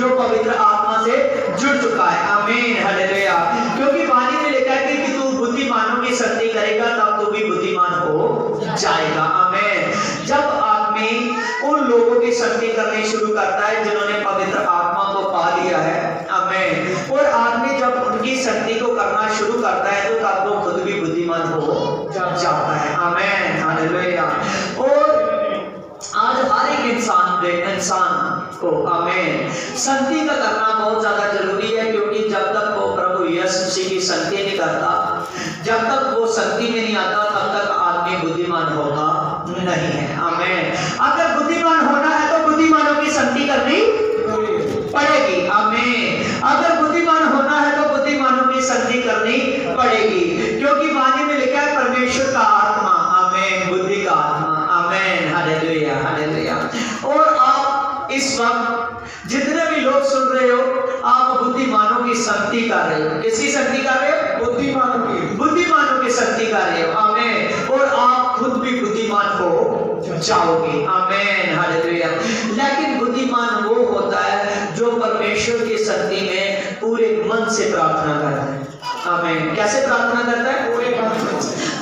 जो पवित्र आत्मा से जुड़ चुका है। आमीन, हालेलुया। क्योंकि वाणी में लिखा है कि तू बुद्धिमानों की संगति करेगा तब तू भी बुद्धिमान हो जाएगा। आमीन। जब आदमी उन लोगों की संगति करनी शुरू करता है जिन्होंने पवित्र आत्मा को पा लिया है, आमीन, और आदमी जब उनकी संगति को करना शुरू करता है तो तब वो खुद भी बुद्धिमान हो जाता है। आमीन, हालेलुया। और आज हर एक इंसान को, आमीन, संगति का करना बहुत ज्यादा जरूरी है, क्योंकि जब तक वो प्रभु यीशु मसीह की संगति नहीं करता, जब तक वो संगति में नहीं आता, तब तक आदमी बुद्धिमान होगा नहीं है। आमीन। अगर बुद्धिमान होना है तो बुद्धिमानों की संगति करनी पड़ेगी। आमीन। अगर बुद्धिमान होना है तो बुद्धिमानों की संगति करनी पड़ेगी, क्योंकि वाणी में लिखा है परमेश्वर का आत्मा, आमीन, बुद्धि का आत्मा, आमीन, हालेलुया, हालेलुया। और आप इस वक्त जितने भी लोग सुन रहे हो, आप बुद्धिमानों की संगति कर रहे हो। किसकी संगति कर रहे हो? बुद्धिमानों की संगति कर रहे हो। आमीन। और आप खुद भी बुद्धिमान हो जाओगे। आमीन, हालेलुया। लेकिन बुद्धिमान वो होता है जो परमेश्वर की संगति में पूरे मन से प्रार्थना करता है। आमीन। कैसे प्रार्थना करता है?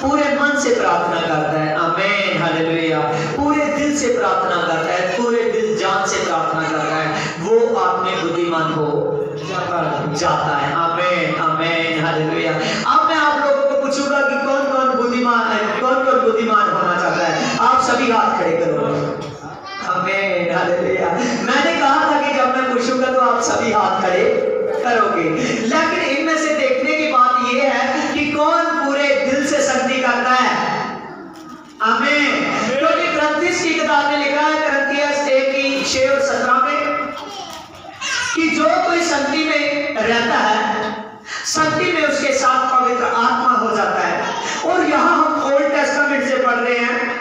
पूरे मन से प्रार्थना करता है। आमीन, हालेलुया। पूरे दिल से प्रार्थना करता है, पूरे दिल जान से प्रार्थना करता है, वो आदमी बुद्धिमान हो जाता है। आमीन, आमीन, हालेलुया। अब मैं आप लोगों को पूछूंगा कि कौन कौन बुद्धिमान है, कौन कौन बुद्धिमान होना चाहता है? आप सभी हाथ खड़े करोगे। आमीन, हालेलुया। मैंने कहा था कि जब मैं पूछूंगा तो आप सभी हाथ खड़े करोगे, लेकिन इनमें से देखने की बात यह है कि कौन पूरे दिल से संगति करता है। आमीन। क्योंकि ग्रंथिस की किताब में लिखा है, ग्रंथियस 1:6-17 में, कि जो कोई संगति में रहता है, संगति में उसके साथ पवित्र आत्मा हो जाता है। और यहां हम ओल्ड टेस्टामेंट से पढ़ रहे हैं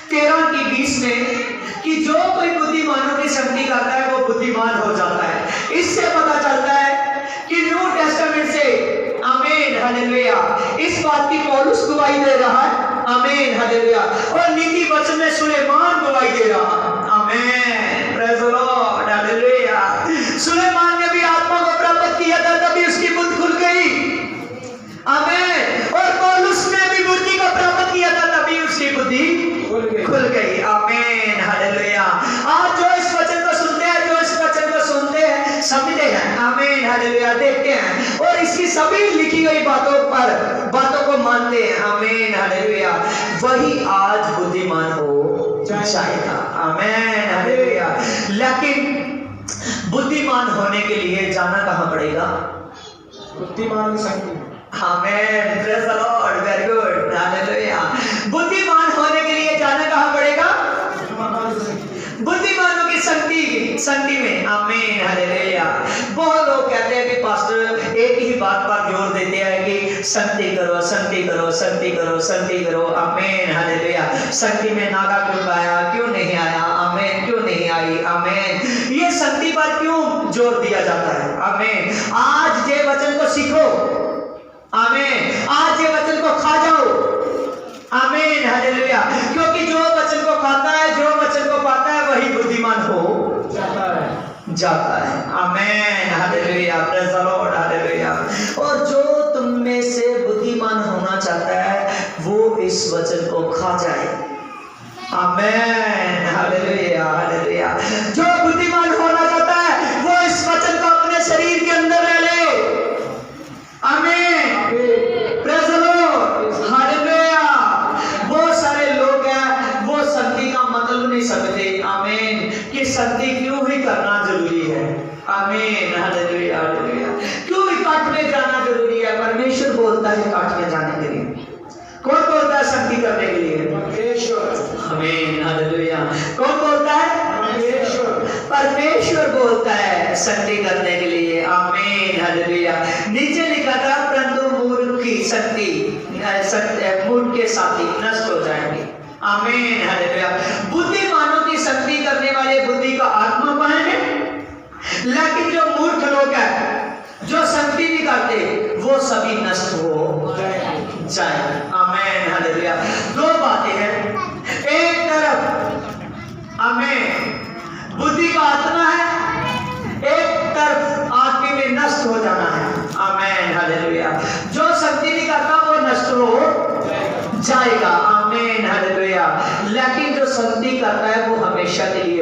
13:20 में, कि जो कोई बुद्धिमानों की संगति करता है वो बुद्धिमान हो जाता है। इससे पता चलता है कि न्यू टेस्टामेंट से, आमीन, हालेलुया, इस बात की पौलुस गवाही दे रहा है। आमीन, हालेलुया। और नीति वचन में सुलेमान गवाही दे रहा है। Amen, praise the Lord, hallelujah. Suleman ने भी आत्मा को प्राप्त किया था, तभी उसकी बुद्धि खुल गई। आमीन। और पौलुस ने भी बुद्धि को प्राप्त किया था, तभी उसकी बुद्धि खुल गई। आमीन, हालेलुया। आज जो इस वचन को सुनते हैं, जो इस वचन को सुनते हैं, समझते हैं, आमीन, हालेलुया, देखते हैं और इसकी सभी लिखी गई बातों को मानते हैं, आमीन, हालेलुया, वही आज बुद्धिमान हो जाएगा। आमीन, हालेलुया। लेकिन बुद्धिमान होने के लिए जाना कहां पड़ेगा? बुद्धिमान की संगति। आमीन, praise the Lord, very good, hallelujah. बुद्धिमान होने के लिए जाना कहां पड़ेगा? बुद्धिमानों की संगति में। आमीन, हालेलुया। बहुत लोग कहते हैं कि पास्टर एक ही बात पर जोर देते हैं कि संगति करो, संगति करो, संगति करो, संगति करो। आमीन, हालेलुया। संगति में नागा क्यों आया, क्यों नहीं आया? आमीन, क्यों नहीं आई? आमीन। ये संगति पर क्यों जोर दिया जाता है? आमीन। आज ये वचन को सीखो। आमीन। आज ये वचन को खा जाओ। आमीन, हालेलुया। क्योंकि जो वचन को खाता है, जो वचन को पाता है, वही बुद्धिमान हो जाता है। आमीन, hallelujah, praise the Lord, hallelujah. और जो तुम में से बुद्धिमान होना चाहता है, वो इस वचन को खा जाए। आमीन, हालेलुया, हालेलुया। जो बुद्धिमान होना चाहता है, वो इस वचन को अपने शरीर के अंदर ले ले। आमीन, प्रेज़ द लॉर्ड, हालेलुया। बहुत सारे लोग हैं, वो संगति का मतलब नहीं समझते। आमीन, कि संगति क्यों ही करना जरूरी है। आमीन, हालेलुया, हालेलुया। क्यों इकट्ठ में जाना जरूरी है? परमेश्वर बोलता है इकट्ठ में जाने के लिए। कौन बोलता है संगति करने के लिए? परमेश्वर। आमीन, हालेलुया। कौन बोलता है? परमेश्वर। परमेश्वर बोलता है संगति करने के लिए। आमीन, हालेलुया। नीचे लिखा था, परंतु मूर्ख की संगति, मूर्ख के साथी नष्ट हो जाएंगे। आमीन, हालेलुया। बुद्धिमानों की संगति करने वाले बुद्धि का आत्मा पाएंगे, लेकिन जो मूर्ख लोग हैं, जो संगति नहीं करते, वो सभी नष्ट हो जाए। आमीन, हालेलुया। दो बातें हैं। एक तरफ आमीन बुद्धि का आत्मा है,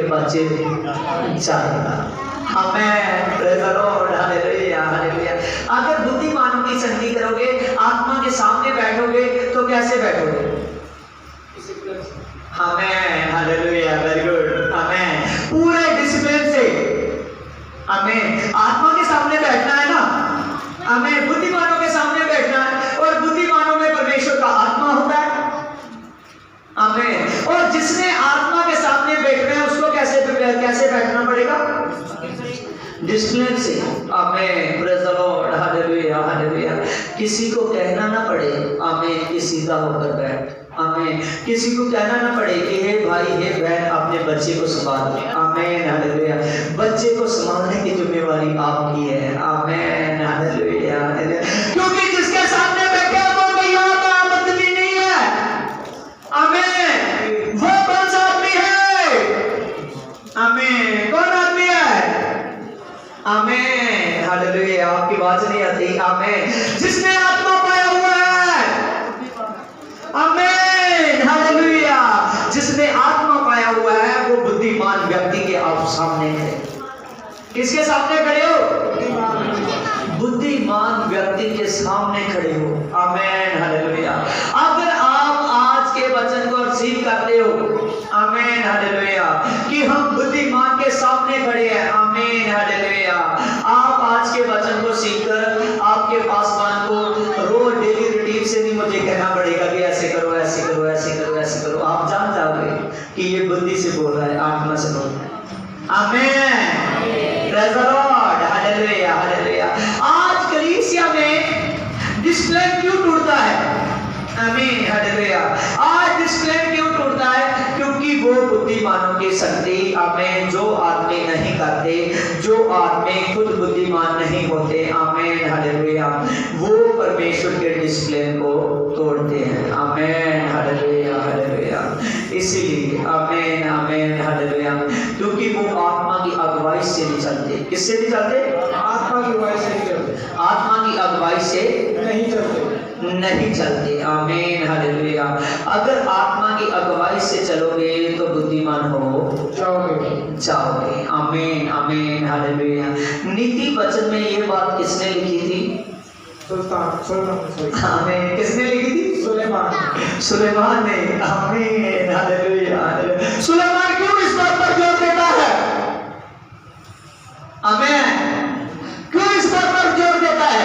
बच्चे जाएगा। Amen, praise the Lord, hallelujah, hallelujah. अगर बुद्धिमानों की संगति करोगे, आत्मा के सामने बैठोगे, तो कैसे बैठोगे? आमेन, हालेलुया, वेरी गुड, आमेन, पूरे डिसिप्लिन से। आमेन, आत्मा के सामने बैठना है ना, हमें बुद्धिमानों के सामने बैठना है, और बुद्धिमानों में परमेश्वर का आत्मा होता है। आमेन, और जिसने आत्मा के सामने बैठना है उसको कैसे बैठना पड़ेगा? डिसिप्लिन से। Amen, praise the Lord, hallelujah, hallelujah. किसी को कहना ना पड़े आमेन कि सीधा होकर बैठ। आमेन, किसी को कहना ना पड़े कि हे भाई, हे बहन, अपने बच्चे को संभाल। आमेन, हालेलुया। बच्चे को संभालने की जिम्मेवारी आपकी है। आमेन, हालेलुया, हालेलुया। क्योंकि जिसके सामने बैठे वो भैया का आमदनी नहीं है। आमेन, वो कौन सा आदमी है? आमेन, कौन आदमी है? आमेन, हालेलुया। आपकी आवाज नहीं आती। आमेन, जिसने आत्मा पाया हुआ है। आमेन, हालेलुया। जिसने आत्मा पाया हुआ है वो बुद्धिमान व्यक्ति के आप सामने है। किसके सामने खड़े हो? बुद्धिमान व्यक्ति के सामने खड़े हो। आमेन, हालेलुया। अगर आप आज के वचन को रिसीव करते हो, आमेन, हालेलुया, कि हम बुद्धिमान के सामने खड़े हैं, आमेन, हालेलुया, आप आज के वचन को सीखकर आपके पासवान को रोज डेली रूटीन से नहीं मुझे कहना पड़ेगा कि ऐसे करो, ऐसे करो, ऐसे करो, ऐसे करो। आप जान जाओगे कि ये बुद्धि से बोल रहा है, आत्मा से बोल रहा है। Amen, praise the Lord, hallelujah, hallelujah. आज कलीसिया में डिसिप्लिन क्यों टूटता है? आमीन, हालेलुया। आज डिसिप्लिन क्यों टूटता है? क्योंकि वो बुद्धिमानों की संगति, आमीन, जो आदमी नहीं करते, जो आदमी खुद बुद्धिमान नहीं होते, आमीन, हालेलुया, वो परमेश्वर के डिसिप्लिन को तोड़ते हैं। आमीन, हालेलुया, हालेलुया। इसीलिए आमीन, आमीन, हालेलुया, क्योंकि वो आत्मा की अगुवाई से नहीं चलते। किससे नहीं चलते? आत्मा की अगुवाई से नहीं चलते। आत्मा की अगुवाई से नहीं चलते, नहीं चलते। आमीन, हालेलुया। अगर आत्मा की अगुवाई से चलोगे तो बुद्धिमान हो जाओगे। आमीन, आमीन, हालेलुया। नीति वचन में ये बात किसने लिखी थी? आमीन, किसने लिखी थी? सुलेमान ने। आमीन, हालेलुया, हालेलुया। सुलेमान क्यों इस बात पर जोर देता है? आमीन, क्यों इस बात पर जोर देता है?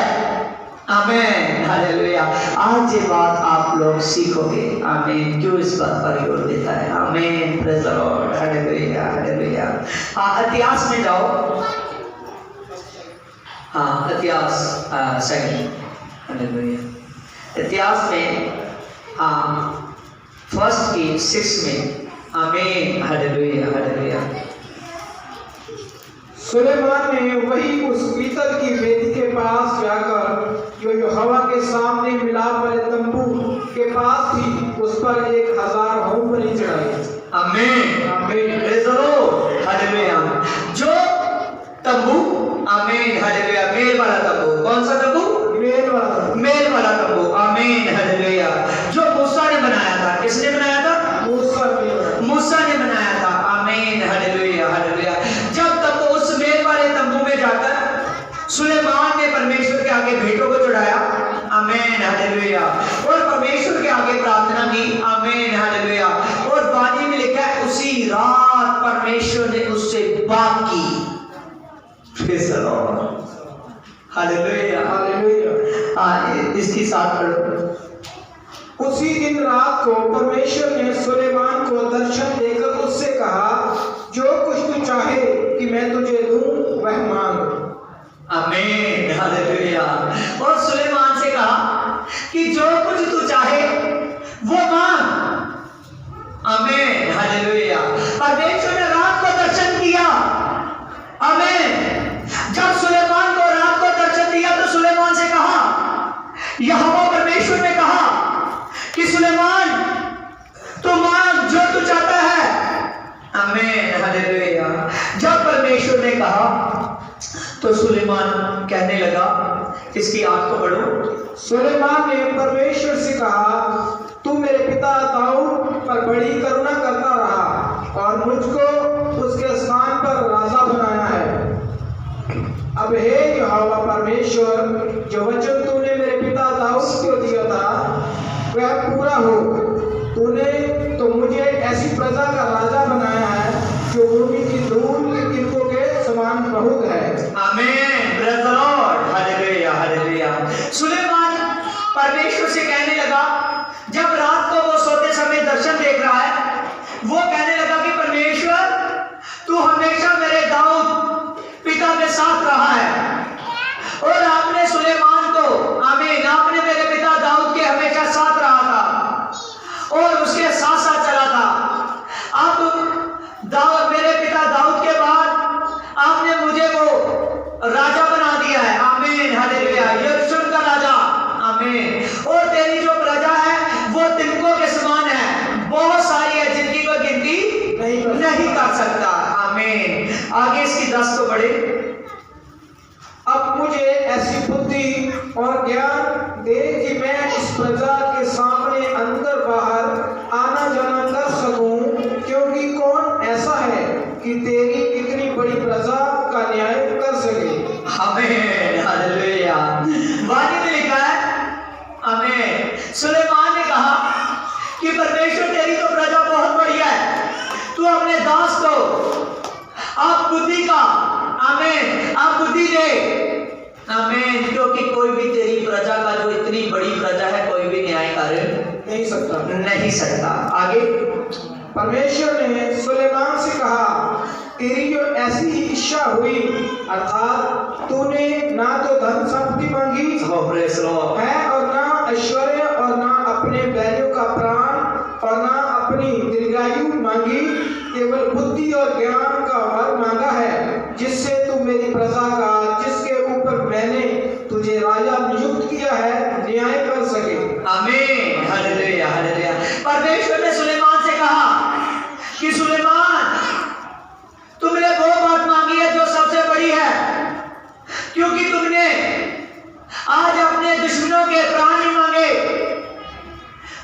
आमीन, हालेलुया। आज ये बात आप लोग सीखोगे। आमीन, क्यों इस बात पर जोर देता है? Amen, praise the Lord, hallelujah, hallelujah. हाँ, इतिहास में जाओ। हाँ, इतिहास सेकंड, हालेलुया। इतिहास में हाँ 1 Kings 6 में। आमीन, हालेलुया, हालेलुया। सुलेमान ने वही उस पीतल की वेदी के पास जाकर जो यहोवा के सामने मिलाप वाले तंबू के पास थी, उस पर 1000 होम बलि चढ़ाई। आमीन, आमीन, प्रेज़ द लॉर्ड, हालेलुया। जो तंबू, आमीन, हालेलुया, मेल वाला तंबू। कौन सा तंबू? मेल वाला तंबू। आमीन, हालेलुया। जो मूसा ने बनाया था। किसने बनाया था? मूसा ने बनाया था। आमीन, हालेलुया, हालेलुया। जब तब उस मेल वाले तंबू में जाकर सुलेमान ने परमेश्वर के आगे भेंटों को चढ़ाया। आमीन, हालेलुया। और परमेश्वर के आगे प्रार्थना की। आमीन, हालेलुया। और वाणी में लिखा है उसी रात परमेश्वर ने उससे बात की। Praise the Lord, hallelujah, hallelujah. इसकी साथ पढ़ो। उसी दिन रात को परमेश्वर ने सुलेमान को दर्शन देकर उससे कहा, जो कुछ तू चाहे कि मैं तुझे दूं वह मांग। आमीन, हालेलुया। और सुलेमान से कहा कि जो कुछ तू चाहे वो मांग। आमीन, हालेलुया। परमेश्वर ने रात को दर्शन किया। आमीन। जब सुलेमान को रात को दर्शन दिया तो सुलेमान से कहा, यहोवा परमेश्वर ने कहा कि सुलेमान तू मांग जो तू चाहता है। आमीन, हालेलुया। जब परमेश्वर ने कहा तो सुलेमान कहने लगा, इसकी आग को पढ़ो। सुलेमान ने परमेश्वर से कहा, तू मेरे पिता दाऊद पर बड़ी करुणा करता रहा और मुझको हमेशा मेरे दाऊद पिता के साथ रहा है और आपने सुलेमान को, आमीन, आपने मेरे पिता दाऊद के हमेशा साथ रहा था और उसके साथ साथ चला था। अब मेरे पिता दाऊद के बाद आपने मुझे वो राजा बना दिया है, आमीन, हालेलुया, यरूशलेम का राजा, आमीन। और तेरी जो प्रजा है वो तिनकों के समान है, बहुत सारी है जिनकी कोई गिनती नहीं कर सकता, आमीन। आगे इसकी 10 को बढ़े। अब मुझे ऐसी बुद्धि और ज्ञान दे कि मैं इस प्रजा के सामने अंदर बाहर आना जाना कर सकूं, क्योंकि कौन ऐसा है कि तेरी इतनी बड़ी प्रजा का न्याय कर सके। आमीन, हालेलुया। वाणी में लिखा है, आमीन, सुलेमान ने कहा कि परमेश्वर तेरी तो प्रजा बहुत बड़ी है, तू अपने दास को आप बुद्धि का, आमीन, आप बुद्धि दे, आमीन, क्योंकि कोई भी तेरी प्रजा का, जो इतनी बड़ी प्रजा है, कोई भी न्याय कर नहीं सकता। आगे परमेश्वर ने सुलेमान से कहा, तेरी जो ऐसी ही इच्छा हुई, अर्थात तूने ना तो धन संपत्ति मांगी है और ना ऐश्वर्य और ना अपने बैलों का प्राण और ना अपनी दीर्घायु मांगी, केवल बुद्धि और ज्ञान का वर मांगा है, जिससे तू मेरी प्रजा का, जिसके ऊपर मैंने तुझे राजा नियुक्त किया है, न्याय कर सके। आमीन, हालेलुया, हालेलुया। परमेश्वर ने सुलेमान से कहा कि सुलेमान, तुमने वो बात मांगी है जो सबसे बड़ी है, क्योंकि तुमने आज अपने दुश्मनों के प्राण नहीं मांगे,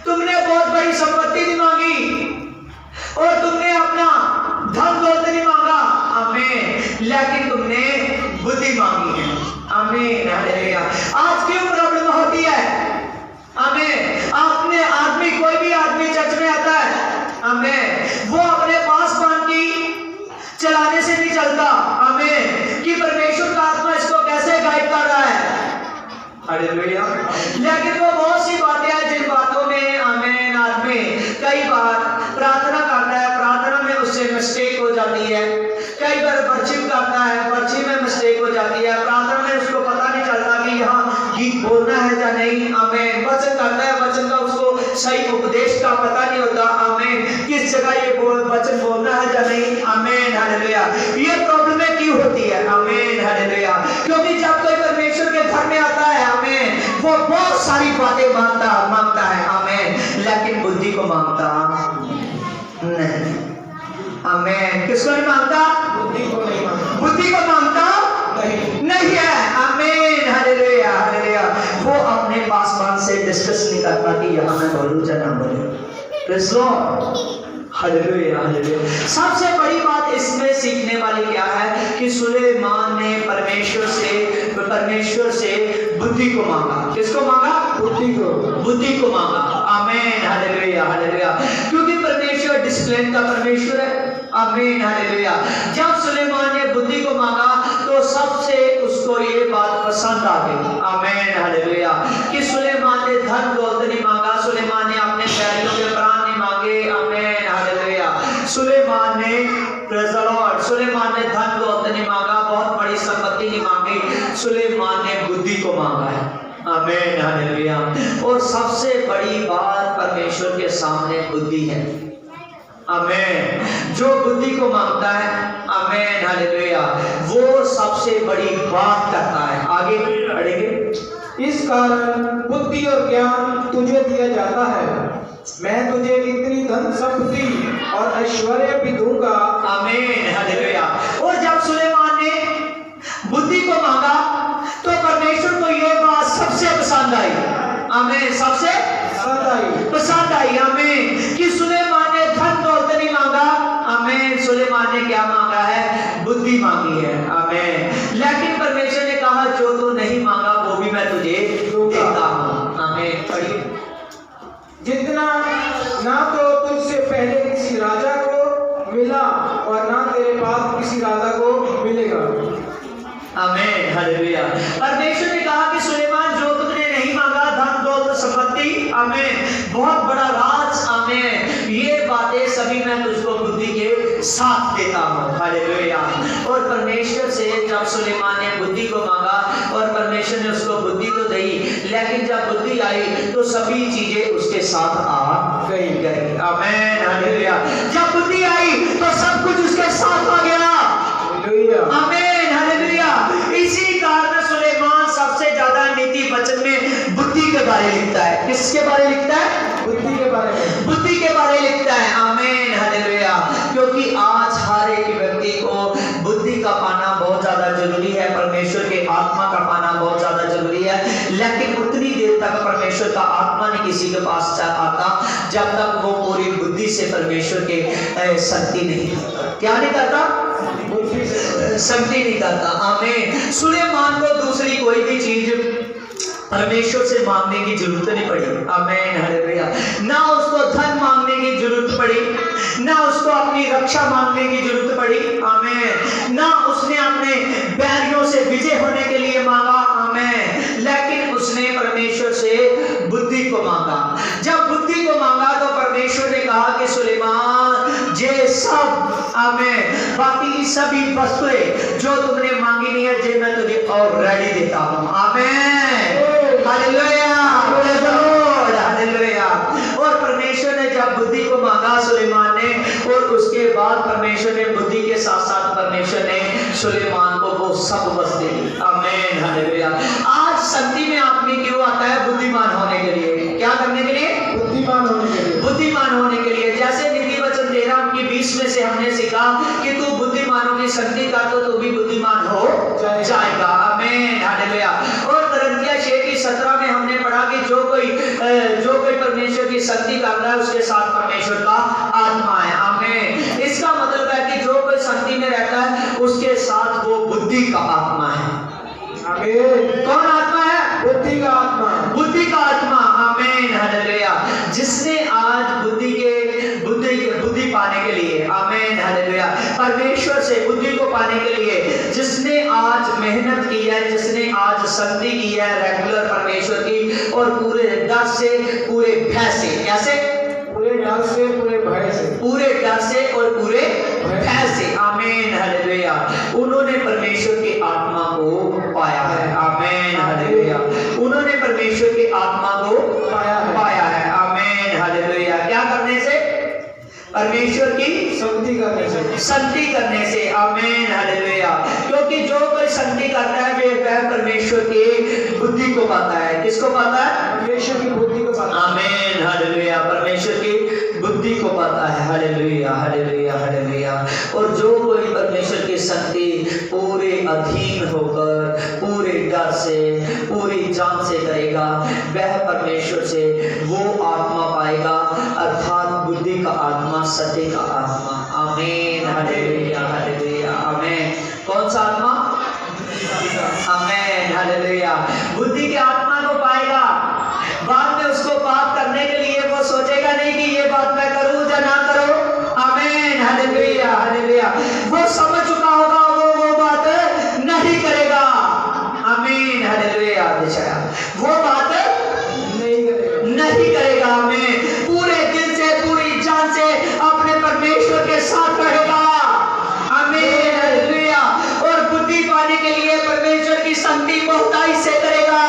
तुमने बहुत बड़ी संपत्ति नहीं मांगी और तुमने अपना धन दौलत नहीं मांगा, आमीन, लेकिन तुमने बुद्धि मांगी है, आमीन, हालेलुया। आज क्यों प्रॉब्लम होती है, आमीन, आपने आदमी, कोई भी आदमी चर्च में आता है, आमीन, वो अपने पास बांधी चलाने से नहीं चलता, आमीन, कि परमेश्वर का आत्मा इसको कैसे गाइड कर रहा है, हालेलुया। लेकिन वो बहुत सी बातें हैं जिन बातों में, आमीन, आदमी कई बार प्रार्थना करता है, प्रार्थना में उससे मिस्टेक हो जाती है, कई बार वर्शिप करता है, वर्शिप में मिस्टेक हो जाती है, प्रार्थना में उसको पता नहीं चलता कि यहाँ गीत बोलना है या नहीं, आमीन, वचन करता है, वचन का उसको सही उपदेश का पता नहीं होता, आमीन, किस जगह ये वचन बोलना है या नहीं, आमीन, हालेलुया। ये प्रॉब्लम क्यों होती है, आमीन, हालेलुया, क्योंकि जब कोई परमेश्वर के घर में आता है, आमीन, वो बहुत सारी बातें मांगता है, आमीन, लेकिन बुद्धि को मांगता नहीं, आमीन। किसको नहीं मांगता? बुद्धि को मांगता नहीं है, आमीन, हालेलुया, हालेलुया। वो अपने पासवान से डिस्कस नहीं करता कि यहाँ मैं बोलूं या ना बोलूं, प्रेज़ लॉर्ड, हालेलुया, हालेलुया। सबसे बड़ी बात इसमें सीखने वाली क्या है कि सुलेमान ने परमेश्वर से बुद्धि को मांगा। किसको मांगा? बुद्धि को मांगा, आमीन, हालेलुया, हालेलुया, क्योंकि परमेश्वर डिसिप्लिन का परमेश्वर है, आमीन, हालेलुया। जब सुलेमान ने बुद्धि को मांगा तो सबसे उसको ये बात पसंद आ गई, आमीन, हालेलुया, कि सुलेमान ने धन दौलत नहीं मांगा, सुलेमान ने अपने बैलों के प्राण नहीं मांगे, आमीन, हालेलुया। सुलेमान ने, प्रेज़ द लॉर्ड, सुलेमान ने धन दौलत नहीं मांगा, बहुत बड़ी संपत्ति नहीं मांगी, सुलेमान ने बुद्धि को मांगा है, आमीन, हालेलुया। और सबसे बड़ी बात परमेश्वर के सामने बुद्धि है, आमीन। जो बुद्धि को मांगता है, आमीन, हालेलुया, वो सबसे बड़ी बात करता है। आगे पढ़ेंगे। इस कारण बुद्धि और ज्ञान तुझे दिया जाता है, मैं तुझे इतनी धन संपत्ति और ऐश्वर्य भी दूंगा, आमीन, हालेलुया। और जब सुलेमान ने बुद्धि को मांगा तो परमेश्वर को यह बात सबसे पसंद आई, आमीन, सबसे पसंद आई, आमीन, कि सुलेमान ने धन दौलत नहीं मांगा, आमीन, सुलेमान ने क्या मांगा है? बुद्धि मांगी है, आमीन। लेकिन परमेश्वर ने कहा जो तू नहीं मांगा वो भी मैं तुझे देता हूं, आमीन। पढ़िए। जितना ना तो तुझसे पहले किसी राजा को मिला और ना तेरे पास किसी राजा को मिलेगा, आमीन, हालेलुया। परमेश्वर ने कहा कि सुलेमान जो तुमने नहीं मांगा, धन दौलत संपत्ति, आमीन, बहुत बड़ा राज, आमीन, ये बातें सभी मैं तुझको बुद्धि के साथ देता हूँ। हालेलुया। और परमेश्वर से जब सुलेमान ने बुद्धि को मांगा और परमेश्वर ने उसको बुद्धि तो दी, लेकिन जब बुद्धि आई तो सभी चीजें उसके साथ आ गई। आमीन हालेलुया। जब बुद्धि आई तो सब कुछ उसके साथ आ गया। आमीन हालेलुया। इसी कारण सुलेमान सबसे ज्यादा नीति वचन में बुद्धि के बारे लिखता है। किसके बारे लिखता है? बुद्धि के बारे में। बुद्धि के बारे लिखता है। आमीन हालेलुया। क्योंकि आज हर एक व्यक्ति को बुद्धि का पाना बहुत ज्यादा जरूरी है, परमेश्वर के आत्मा का पाना बहुत ज्यादा जरूरी है, लेकिन उतनी देर तक परमेश्वर का आत्मा नहीं किसी के पास आता जब तक वो पूरी बुद्धि से परमेश्वर के शक्ति नहीं करता। क्या नहीं करता? शक्ति नहीं करता। आमीन। सुलेमान को दूसरी कोई भी चीज परमेश्वर से मांगने की जरूरत नहीं पड़ी। आमीन हालेलुया। ना उसको धन मांगने की जरूरत पड़ी, ना उसको अपनी रक्षा मांगने की जरूरत पड़ी। आमीन। ना उसने अपने बैरियों से विजय होने के लिए मांगा। आमीन। लेकिन उसने परमेश्वर से बुद्धि को मांगा। जब बुद्धि को मांगा तो परमेश्वर ने कहा कि सुलेमान ये सब, आमीन, बाकी सभी वस्तुएं जो तुमने मांगी नहीं है जे मैं तुझे ऑलरेडी देता हूं। आमीन hallelujah. Praise the Lord. Hallelujah. और परमेश्वर ने जब बुद्धि को मांगा सुलेमान ने, और उसके बाद परमेश्वर ने बुद्धि के साथ साथ परमेश्वर ने सुलेमान को वो सब वस्तुएं दी। आमीन हालेलुया। आज शक्ति में आदमी क्यों आता है? बुद्धिमान होने के लिए। क्या करने के लिए? बुद्धिमान होने के लिए। बुद्धिमान होने के लिए। जैसे नीति वचन 13 की 20 में से हमने सीखा कि तू बुद्धिमानों की शक्ति का तो भी बुद्धिमान हो जाएगा। आमीन हालेलुया। और कोरिन्थियों 6 की 17 में हमने पढ़ा कि जो कोई परमेश्वर की शक्ति कर रहा है उसके साथ परमेश्वर का आत्मा है। आमीन। इसका मतलब है कि जो कोई शक्ति में रहता है उसके साथ वो बुद्धि का आत्मा है। आमीन। कौन आत्मा है? बुद्धि का आत्मा। बुद्धि का आत्मा। आमीन हालेलुया। जिसने आज बुद्धि पाने के लिए, आमीन हालेलुया, परमेश्वर से बुद्धि को पाने के लिए जिसने आज मेहनत की है, जिसने आज शक्ति की है रेगुलर परमेश्वर की, और पूरे डर से पूरे भय से, कैसे? पूरे डर से पूरे भय से, पूरे डर से और पूरे भय से। आमीन हालेलुया। उन्होंने परमेश्वर की आत्मा को पाया है। आमीन हालेलुया। उन्होंने परमेश्वर की आत्मा को पाया है। आमीन हालेलुया। क्या करने से? परमेश्वर की शक्ति करने से। शक्ति करने से। आमीन हालेलुया। क्योंकि जो कोई शक्ति करता है वह परमेश्वर की बुद्धि को पाता है। किसको पाता है? परमेश्वर की बुद्धि को पाता है। आमीन हालेलुया। परमेश्वर की बुद्धि को पाता है। Hallelujah hallelujah hallelujah. और जो कोई परमेश्वर की शक्ति पूरे अधीन होकर पूरे डर से पूरी जान से करेगा वह परमेश्वर से वो आत्मा पाएगा, अर्थात बुद्धि का आत्मा, सत्य का आत्मा। आमीन हालेलुया हालेलुया। आमीन। कौन सा आत्मा? आमीन हालेलुया। बुद्धि के आत्मा को पाएगा। बाद में उसको पाप करने के लिए वो सोचेगा नहीं कि ये बात मैं करूं या ना करूं। आमीन हालेलुया हालेलुया। वो समझ चुका होगा, वो बात नहीं करेगा। आमीन हालेलुया। वो बात नहीं करेगा। आमीन। पूरे दिल से पूरी जान से अपने परमेश्वर के साथ रहेगा। आमीन हालेलुया। और बुद्धि पाने के लिए परमेश्वर की शक्ति बहुतायत से करेगा।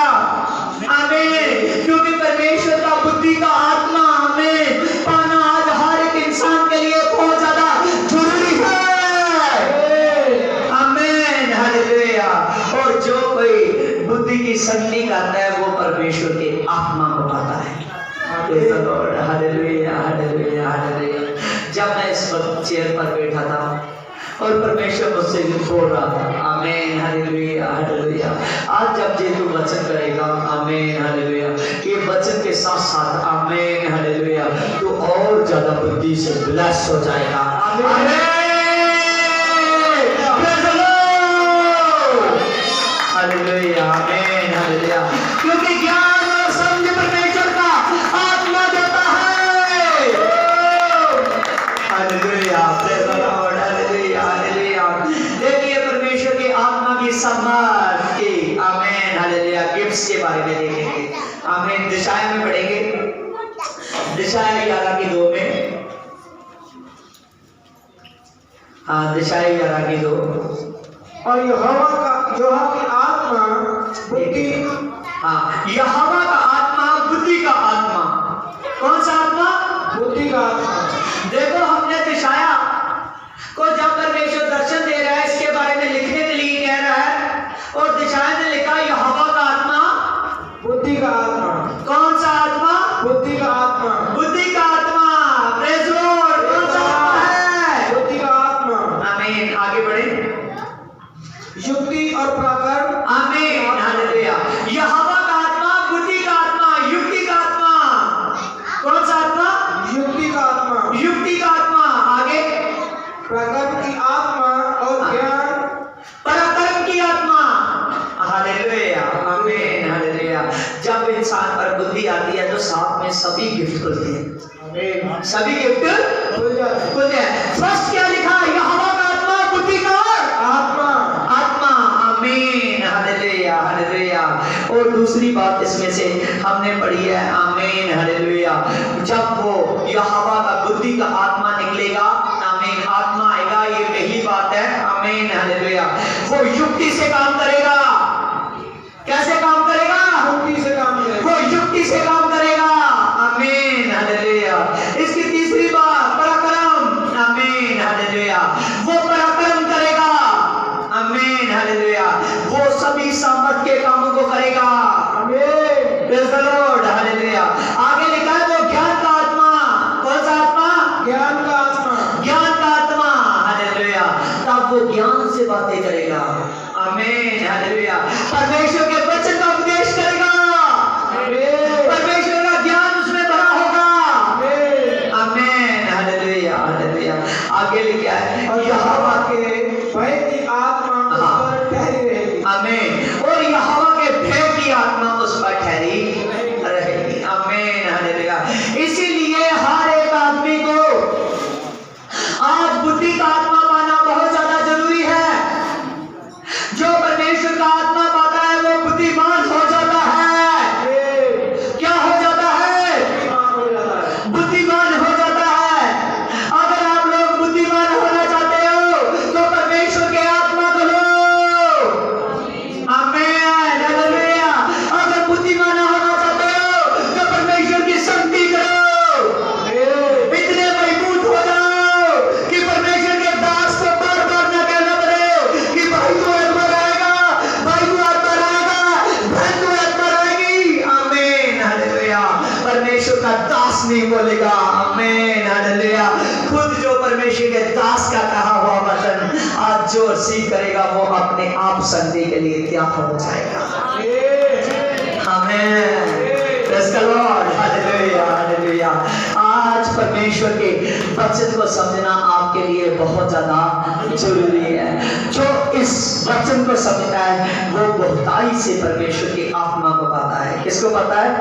आमीन। क्योंकि परमेश्वर का बुद्धि का आत्मा हमें पाना आज हर एक इंसान के लिए बहुत ज्यादा जरूरी है। आमीन हालेलुया। और जो कोई बुद्धि की शक्ति करता है वो परमेश्वर के आत्मा को पाता है। Hallelujah hallelujah hallelujah. जब मैं इस वक्त चेयर पर बैठा था और परमेश्वर मुझसे बोल रहा था, आमीन हालेलुया हालेलुया, आज जब जे तू वचन करेगा, आमीन हालेलुया, ये वचन के साथ साथ, आमीन हालेलुया, तू और ज्यादा बुद्धि से ब्लेस हो जाएगा। आमीन हालेलुया आमीन हालेलुया। क्योंकि ज्ञान और समझ परमेश्वर का आत्मा देता है। Hallelujah praise the Lord. Hallelujah hallelujah. देखिए परमेश्वर के आत्मा की समझ की, आमीन हालेलुया, गिफ्ट्स के बारे में देखेंगे। आमीन। दिशाएं में पढ़ेंगे, दिशाएं 11 की 2 में हाँ दिशाएं जरा की दो। और यहोवा की आत्मा बुद्धि, हाँ यहोवा का आत्मा बुद्धि का आत्मा। कौन सा आत्मा? बुद्धि का आत्मा। देखो हमने दिशाया को जब परमेश्वर दर्शन दे रहा है इसके बारे में लिखने के लिए कह रहा है, और दिशाया ने लिखा यहोवा का आत्मा बुद्धि का आत्मा। कौन सा आत्मा? बुद्धि का आत्मा। बुद्धि का आत्मा। Praise Lord. कौन सा आत्मा है? बुद्धि का आत्मा। आमीन। आगे बढ़े। युक्ति और पराक्रम। आमीन। हालेलुया। यहोवा का आत्मा, बुद्धि का आत्मा, युक्ति का आत्मा। कौन सा आत्मा? युक्ति का आत्मा। युक्ति का आत्मा। आगे पराक्रम की आत्मा और ज्ञान। पराक्रम की आत्मा। हालेलुया। आमीन। हालेलुया। जब इंसान पर बुद्धि आती है तो साथ में सभी गिफ्ट खुलते हैं। सभी गिफ्ट खुलते हैं। फर्स्ट क्या लिखा? यहोवा का आत्मा, बुद्धि का आत्मा। आत्मा। आमीन। हालेलुया। हालेलुया। और दूसरी बात इसमें से हमने पढ़ी है, आमीन हालेलुया, जब वो यहोवा का बुद्धि का आत्मा निकलेगा, आमीन, आत्मा आएगा, ये पहली बात है, आमीन हालेलुया, वो युक्ति से काम करेगा। कैसे काम करेगा? युक्ति से काम करेगा। वो युक्ति से काम करेगा। आमीन हालेलुया। इसकी तीसरी बात पराक्रम। आमीन हालेलुया। वो पराक्रम करेगा। आमीन हालेलुया। वो सभी सामर्थ के कामों को करेगा। आमीन। Praise the Lord. हालेलुया। आगे लिखा है वो ज्ञान का आत्मा। कौन सा आत्मा? ज्ञान का आत्मा। ज्ञान का आत्मा। हालेलुया। तब वो ज्ञान से बातें करेगा। आमीन हालेलुया। परमेश्वर के वचन का उपदेश करेगा। आमीन। परमेश्वर का ज्ञान उसमें भरा होगा। आमीन। आमीन हालेलुया। हालेलुया। आगे लिखा है और यहोवा के भय की आत्मा उस पर ठहरी रहेगी। आमीन। और यहोवा के भय की आत्मा उस पर ठहरी रहेगी। आमीन हालेलुया। इसीलिए हर एक आदमी को आज बुद्धि का आत्मा पाना बहुत ज्यादा जरूरी है। जो परमेश्वर का आत्मा पाता है वो बुद्धिमान हो जाता है। क्या हो जाता है? बुद्धिमान हो जाता है। अगर आप लोग बुद्धिमान होना चाहते हो तो परमेश्वर के आत्मा को लो। आमीन हालेलुया। अगर बुद्धिमान होना चाहते हो तो परमेश्वर की संगति करो। इतने मजबूत हो जाओ कि परमेश्वर के दास को बार बार न कहना पड़े कि भाई तू आत्मा रहेगा, भाई तू आत्मा रहेगा, बहन तू आत्मा रहेगी। आमीन हालेलुया। परमेश्वर का दास नहीं बोलेगा। आमीन हालेलुया। खुद जो परमेश्वर के दास का कहा हुआ वचन आज जो रिसीव करेगा वो अपने आप संगति के लिए तैयार हो जाएगा। आमीन। Praise the Lord. Hallelujah. Hallelujah. आज परमेश्वर के वचन को समझना आपके लिए बहुत ज्यादा जरूरी है। जो इस वचन को समझता है वो बहुताई से परमेश्वर की आत्मा को पाता है। किसको पाता है?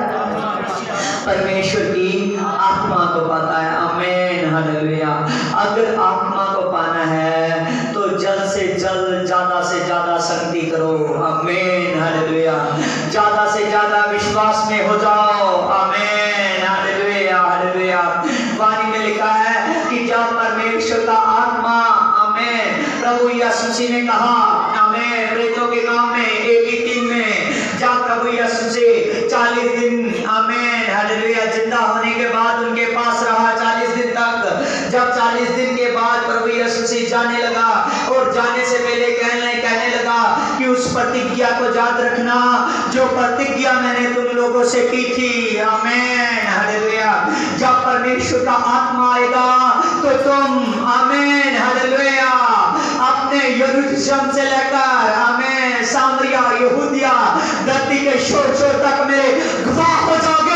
परमेश्वर की आत्मा को पाता है। आमीन हालेलुया। अगर आत्मा को पाना है तो जल्द से जल्द ज्यादा से ज्यादा संगति करो। आमीन हालेलुया। ज्यादा से ज्यादा विश्वास में हो जाओ। आमीन हालेलुया। हालेलुया। वाणी में लिखा है कि जब परमेश्वर का आत्मा, आमीन, प्रभु यीशु मसीह ने कहा, आमीन, प्रेतों के काम में एक ही दिन में जब प्रभु यीशु से 40 दिन, आमीन हालेलुया, जिंदा होने के बाद उनके पास रहा 40 दिन तक। जब 40 दिन के बाद प्रभु यीशु मसीह जाने लगा और जाने से पहले कहने लगा कि उस प्रतिज्ञा को याद रखना जो प्रतिज्ञा मैंने तुम लोगों से की थी। आमीन हालेलुया। जब परमेश्वर का आत्मा आएगा तो तुम, आमीन हालेलुया, अपने यरूशलेम से लेकर, आमीन, सामरिया, यहूदिया, धरती के छोर-छोर तक मेरे गवाह हो जाओगे।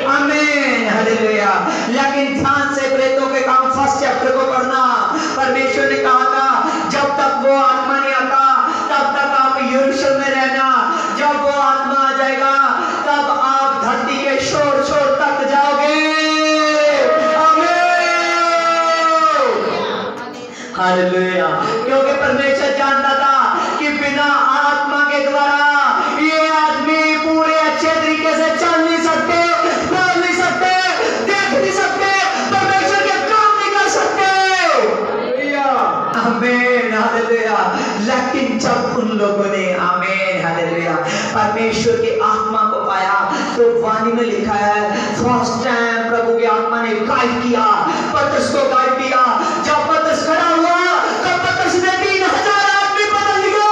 आमीन हालेलुया। लेकिन ध्यान से प्रेतों के काम फर्स्ट चैप्टर को पढ़ना। परमेश्वर ने कहा था जब तक वो आत्मा नहीं आता तब तक आप यरूशलेम में रहना। जब वो आत्मा आ जाएगा तब आप धरती के छोर-छोर तक जाओगे। हालेलुया। क्योंकि परमेश्वर जानता था कि बिना आत्मा के द्वारा ये आदमी पूरे अच्छे तरीके से चल नहीं सकते, बोल नहीं सकते, देख नहीं सकते, परमेश्वर के काम नहीं कर सकते। आमीन हालेलुया। लेकिन जब उन लोगों ने आमीन हालेलुया परमेश्वर की आत्मा को पाया तो वाणी में लिखा है फर्स्ट टाइम प्रभु की आत्मा ने गाइड किया, पतरस को गाइड किया। जब पतरस खड़ा हुआ तो पतरस ने 3000 आदमी बदल दिया।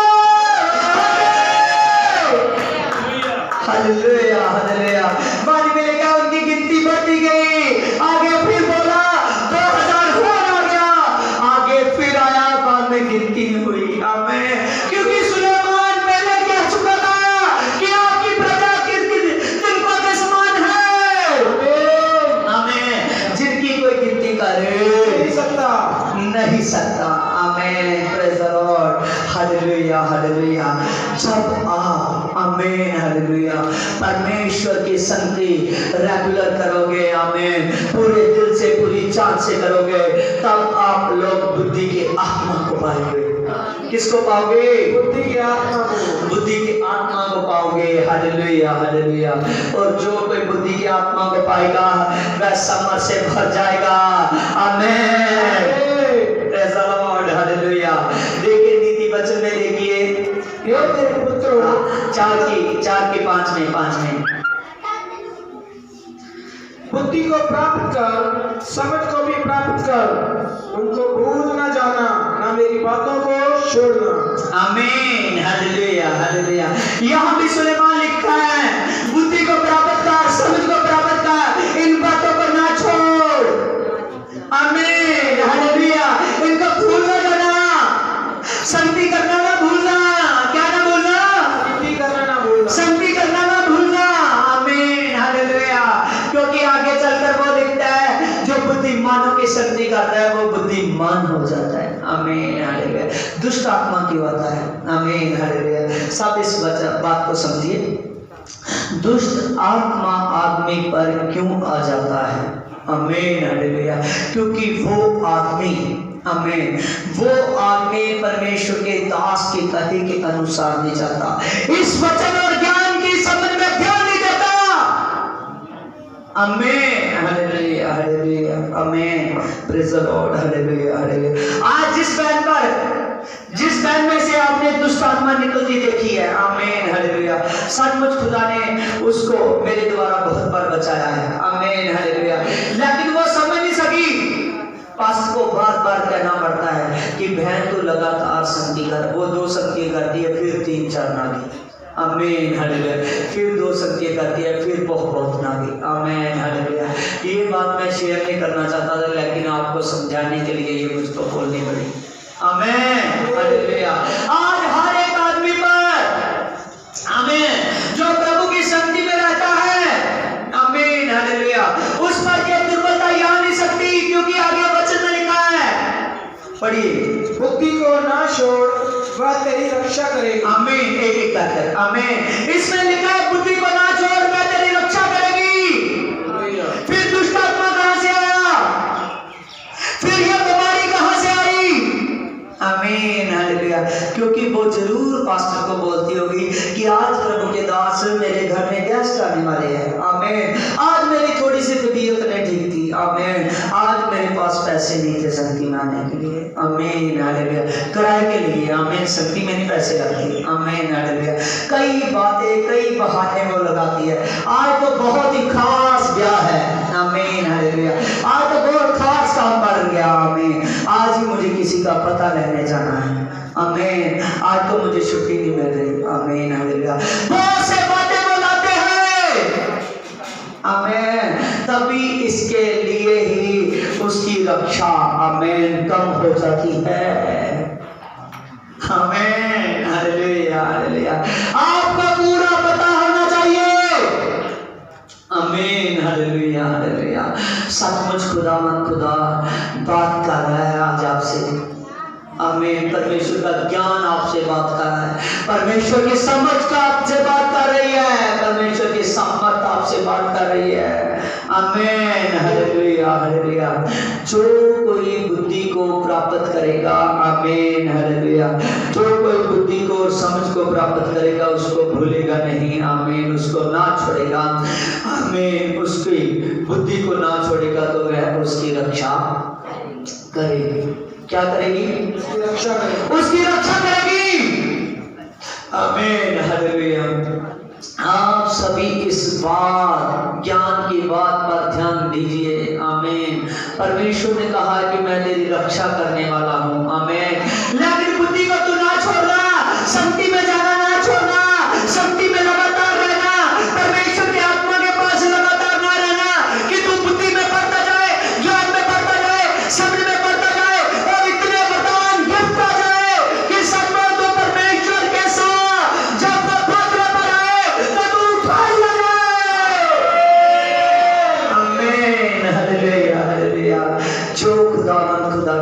Hallelujah hallelujah. वाणी में लिखा उनकी गिनती बढ़ती गई, आगे फिर बोला 2000 और आ गया, आगे फिर आया, बाद में गिनती नहीं हुई। आमीन। क्योंकि सुलेमान पहले कह चुका था कि आपकी प्रजा तिनकों के समान है। आमीन। जिनकी कोई गिनती करे नहीं सकता। आमीन। Praise the Lord. Hallelujah hallelujah. जब आप आमीन हालेलुया परमेश्वर की संगति रेगुलर करोगे, आमीन, पूरे दिल से पूरी जान से करोगे, तब आप लोग बुद्धि की आत्मा को पाओगे। किसको पाओगे? बुद्धि की आत्मा को। बुद्धि की आत्मा को पाओगे। Hallelujah hallelujah. और जो कोई बुद्धि की आत्मा को पाएगा वह समझ से भर जाएगा। आमीन। Praise the Lord. हालेलुया। देखिए नीति वचन में देखिए हे मेरे पुत्रों, 4:5 में बुद्धि को प्राप्त कर, समझ को भी प्राप्त कर, उनको भूल न जाना, न मेरी बातों को छोड़ना। आमीन हालेलुया हालेलुया। यहाँ भी सुलेमान लिखता है बुद्धि को प्राप्त कर, समझ को प्राप्त कर, इन बातों को ना छोड़। आमीन हालेलुया। इनको भूल न जाना, संगति करना ना भूलना। क्या ना भूलना? संगति करना ना भूलना। संगति करना ना भूलना। आमीन हालेलुया। क्योंकि आगे चलकर वो लिखता है जो बुद्धिमानों की संगति करता है वो बुद्धिमान हो जाता है। आमीन हालेलुया। दुष्ट आत्मा क्यों आता है? आमीन हालेलुया। सब इस बात को समझिए, दुष्ट आत्मा आदमी पर क्यों आ जाता है? आमीन हालेलुया। क्योंकि वो आदमी आमीन वो आदमी परमेश्वर के दास की कथी के अनुसार नहीं चलता, इस वचन और ज्ञान की समझ में ध्यान नहीं देता। आमीन हालेलुया हालेलुया। आमीन। Praise the Lord. Hallelujah hallelujah. आज जिस बहन में से आपने दुष्ट आत्मा निकलती देखी है, आमीन हालेलुया, सचमुच खुदा ने उसको मेरे द्वारा बहुत बार बचाया है। आमीन हालेलुया। लेकिन वो समझ नहीं सकी। पास को बार बार कहना पड़ता है कि बहन तो लगातार संगति कर, वो 2 संगति करती है, फिर 3-4 नागी। आमीन हालेलुया। फिर 2 संगति करती है, फिर बहुत नागी। आमीन हालेलुया। ये बात मैं शेयर नहीं करना चाहता था, लेकिन आपको समझाने के लिए ये मुझको बोलनी पड़ी। आमीन हालेलुया। आज हर एक आदमी पर आमीन जो प्रभु की संगति में रहता है, आमीन हालेलुया, उस पर ये दुर्बलता आ नहीं सकती, क्योंकि आगे वचन में लिखा है, पढ़िए, बुद्धि को ना छोड़, वह तेरी रक्षा करेगी। आमीन। एक कर आमीन। इसमें लिखा है बुद्धि को ना छोड़, वह तेरी रक्षा करेगी। फिर दुष्ट आत्मा कहां से आया? फिर यह बीमारी कहां से आई? आमीन हालेलुया। क्योंकि वो जरूर पास्टर को बोलती होगी कि आज प्रभु के दास मेरे घर में गेस्ट आने वाले हैं। आमीन। आज मेरी थोड़ी सी तबीयत नहीं ठीक थी। आमीन। आज मेरे पास पैसे नहीं थे संगति में आने के लिए। आमीन हालेलुया। किराए के लिए। आमीन। संगति में नहीं पैसे लगते। आमीन हालेलुया। कई बातें, कई बहाने वो लगाती है। आज तो बहुत ही खास ब्याह है। आमीन हालेलुया। आज तो बहुत खास काम पड़ गया। आमीन। आज ही मुझे किसी का पता लेने जाना है। आमीन। आज तो मुझे छुट्टी नहीं मिल रही। आमीन हालेलुया। बहुत से बातें वो लाते हैं। आमीन। तभी इसके लिए ही उसकी रक्षा आमीन कम हो जाती है। आमीन हालेलुया हालेलुया। आपका पूरा पता होना चाहिए। आमीन हालेलुया हालेलुया। सचमुच खुदा बात कर रहा है आज आपसे। आमीन। परमेश्वर का ज्ञान आपसे बात कर रहा है, परमेश्वर की समझ का आपसे बात कर रही है, परमेश्वर की सम्मत आपसे बात कर रही है। आमीन हालेलुया हालेलुया। जो कोई बुद्धि को प्राप्त करेगा, आमीन हालेलुया, जो कोई बुद्धि को और समझ को प्राप्त करेगा उसको भूलेगा नहीं। आमीन। उसको ना छोड़ेगा। आमीन। उसकी बुद्धि को ना छोड़ेगा तो वह उसकी रक्षा करेगी। क्या करेगी? उसकी रक्षा करेगी। उसकी रक्षा करेगी। आमीन हालेलुया। आप सभी इस बात, ज्ञान की बात पर ध्यान दीजिए। आमीन। परमेश्वर ने कहा कि मैं तेरी रक्षा करने वाला हूँ। आमीन। लेकिन बुद्धि को तू ना छोड़ना, संगति में जाना ना छोड़ना, संगति में लगातार रहना, परमेश्वर की आत्मा के पास लगातार ना रहना कि तू बुद्धि में बढ़ता जाए, ज्ञान में बढ़ता जाए, समझ में बढ़ता जाए और इतने वरदान गिफ्ट आ जाए कि सब में तो परमेश्वर के साथ जब वो पत्र पर आए तो तू उठा लिया जाए। आमीन हालेलुया हालेलुया। जो खुदा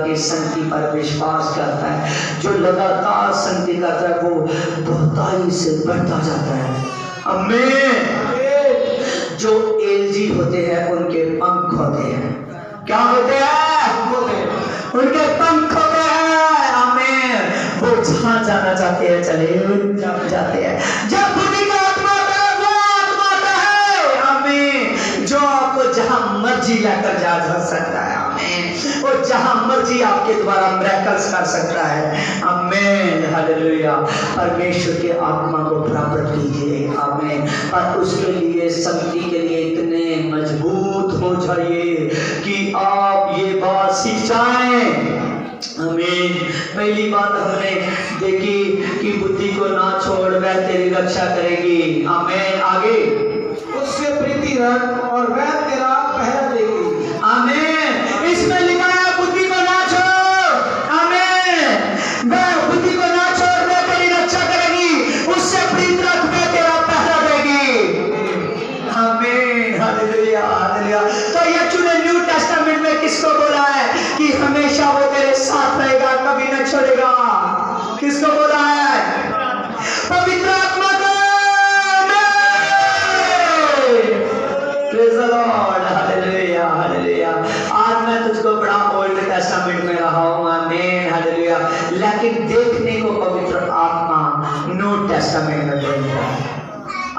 की संगति पर विश्वास करता है, जो लगातार संगति करता है, वो बहुताई से बढ़ता जाता है। आमीन। जो एलजी होते हैं उनके पंख होते हैं। क्या होते हैं? उनके पंख होते हैं। आमीन। वो जहां जाना चाहते हैं चले जाते हैं। जब बुद्धि का आत्मा आता है, वो आत्मा आता है। आमीन। जो आपको जहां मर्जी लेकर जा सकता है। आमीन। वो जहां मर्जी आपके द्वारा मिरेकल्स कर सकता है। आमीन हालेलुया। परमेश्वर के आत्मा को प्राप्त कीजिए। आमीन। और उसके लिए संगति के लिए इतने मजबूत हो जाइए कि आप ये बात सीख जाएं। आमीन। पहली बात हमने देखी कि बुद्धि को ना छोड़, वह तेरी रक्षा करेगी। आमीन। आगे उससे प्रीति रख और वह तेरा पहरा देगी। आमीन। इसमें लिखा है बुद्धि को ना छोड़। आमीन। वह बुद्धि को ना छोड़, वह तेरी रक्षा करेगी। उससे प्रीत रख, वह तेरा पहरा देगी। आमीन हालेलुया हालेलुया। तो ये चुने न्यू टेस्टामेंट में किसको बोला है कि हमेशा वो तेरे साथ रहेगा, कभी न छोड़ेगा? किसको बोला है? पवित्र आत्मा को। Praise the Lord hallelujah hallelujah. आज मैं तुझको बड़ा ओल्ड टेस्टामेंट में रहा हूँ। आमीन हालेलुया। लेकिन देखने को पवित्र आत्मा न्यू टेस्टामेंट में देता है।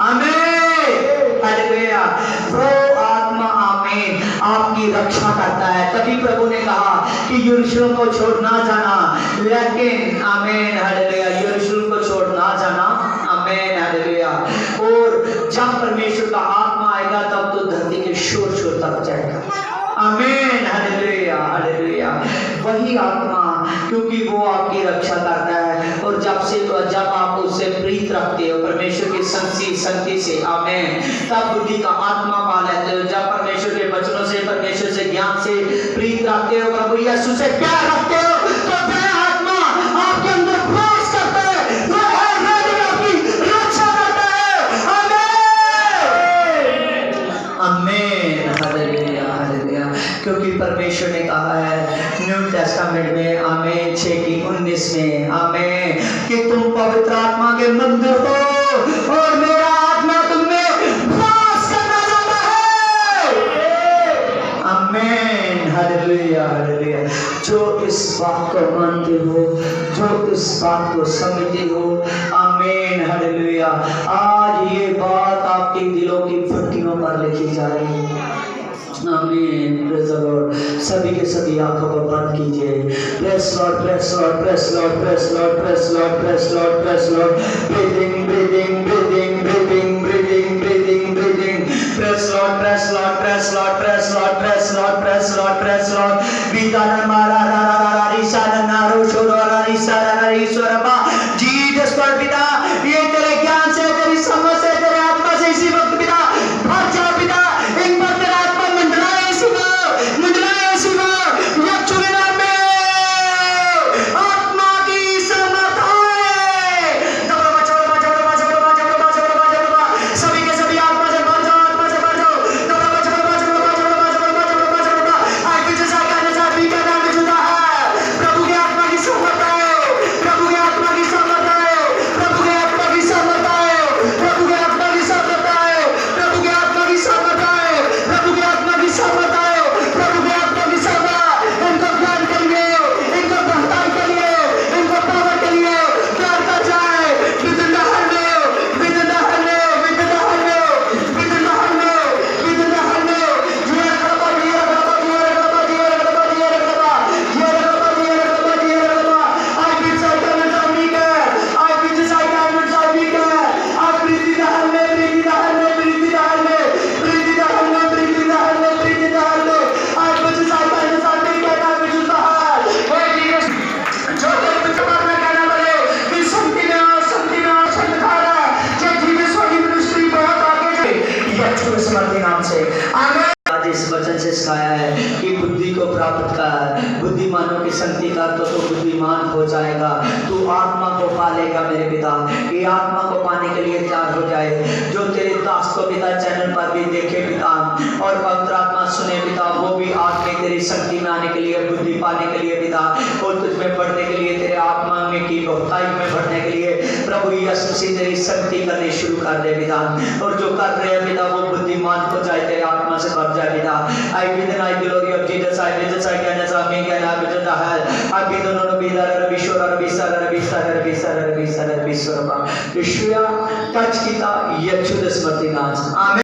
आमीन हालेलुया। वो आत्मा आमीन आपकी रक्षा करता है। तभी प्रभु ने कहा कि यरूशलेम को छोड़ ना जाना, लेकिन आमीन हालेलुया, यरूशलेम को छोड़ ना जाना। आमीन हालेलुया। और जब परमेश्वर का आत्मा आएगा तब तो धरती के शोर शोर तक जाएगा। आमीन हालेलुया हालेलुया। वही आत्मा, क्योंकि वो आपकी रक्षा करता है और जब आप उससे प्रीत रखते हो परमेश्वर की संगति से। आमीन। तब बुद्धि का आत्मा पा लेते हो। जब परमेश्वर के वचनों से, परमेश्वर से, ज्ञान से प्रीत रखते हो, प्रभु यीशु से प्यार रखते हो, तो वह आत्मा आपके अंदर प्रवेश करता है, वो आपकी रक्षा करता है। आमीन आमीन हालेलुया हालेलुया। क्योंकि परमेश्वर ने कहा है न्यू टेस्टामेंट में आमीन 6:19 में आमीन कि तुम पवित्र आत्मा के मंदिर हो और मेरा आत्मा तुम में वास करना चाहता है। आमीन हालेलुया हालेलुया। जो इस बात को मानते हो, जो इस बात को समझते हो, आमीन हालेलुया, आज ये बात आपके दिलों की फुट्टियों पर लिखी जाएगी। आमीन प्रेज़ द लॉर्ड। सभी के सभी आंखों को बंद कीजिए। Praise lord praise lord praise lord praise lord praise lord praise lord praise lord. Breathing breathing breathing breathing breathing breathing breathing. Praise lord praise lord praise lord praise lord praise lord praise lord praise lord. विदाना मारा रा रा रा रा रिसाना नारो छोरो रा रिसाना रा ईश्वरपा जी दस्पर पिता, ये तेरे ज्ञान से, तेरी समझ से, तेरे आत्मा से इसी वक्त पिता भर जाओ पिता। इन पर तेरा आत्मा मंडराए इसी वक्त, मंडराए इसी वक्त। यीशु के नाम में आत्मा की समर्थ है। दबा चढ़ा चढ़ा चढ़ा चढ़ा चढ़ा चढ़ा। सभी के सभी आत्मा से भर जाओ, आत्मा से भर जाओ। दबा चढ़ा चढ़ा चढ़ा चढ़ा चढ़ा। आज भी जैसा कहने से भी का नाम जुदा है। प्रभु की आत्मा की समर्थ है, प्रभु की आत्मा की बुद्धिमानों की संगति कर तो तू बुद्धिमान हो जाएगा। तू आत्मा को पालेगा मेरे पिता। ये आत्मा को पाने के लिए तैयार हो जाए। जो तेरे दास को पिता चैनल पर भी देखे पिता और पवित्र आत्मा सुने पिता, वो भी आत्मा तेरी शक्ति में आने के लिए, बुद्धि पाने के लिए पिता, और तुझ में बढ़ने के लिए, तेरे आत्मा में की बहुताई में बढ़ने के लिए प्रभु यीशु मसीह तेरी शक्ति करनी शुरू कर दे पिता। और जो कर रहे हैं पिता वो बुद्धिमान हो जाए, तेरे आत्मा से भर जाए पिता। आई विद आई ग्लोरी ऑफ जीसस, आई विद आई कैन ऐसा मी कैन आई विद द हेल आई विद नो बी द रविश्वर रविसर रविसर रविसर रविसर रविश्वर यीशुया टच किता यीशु दे स्मृति नाम। आमीन।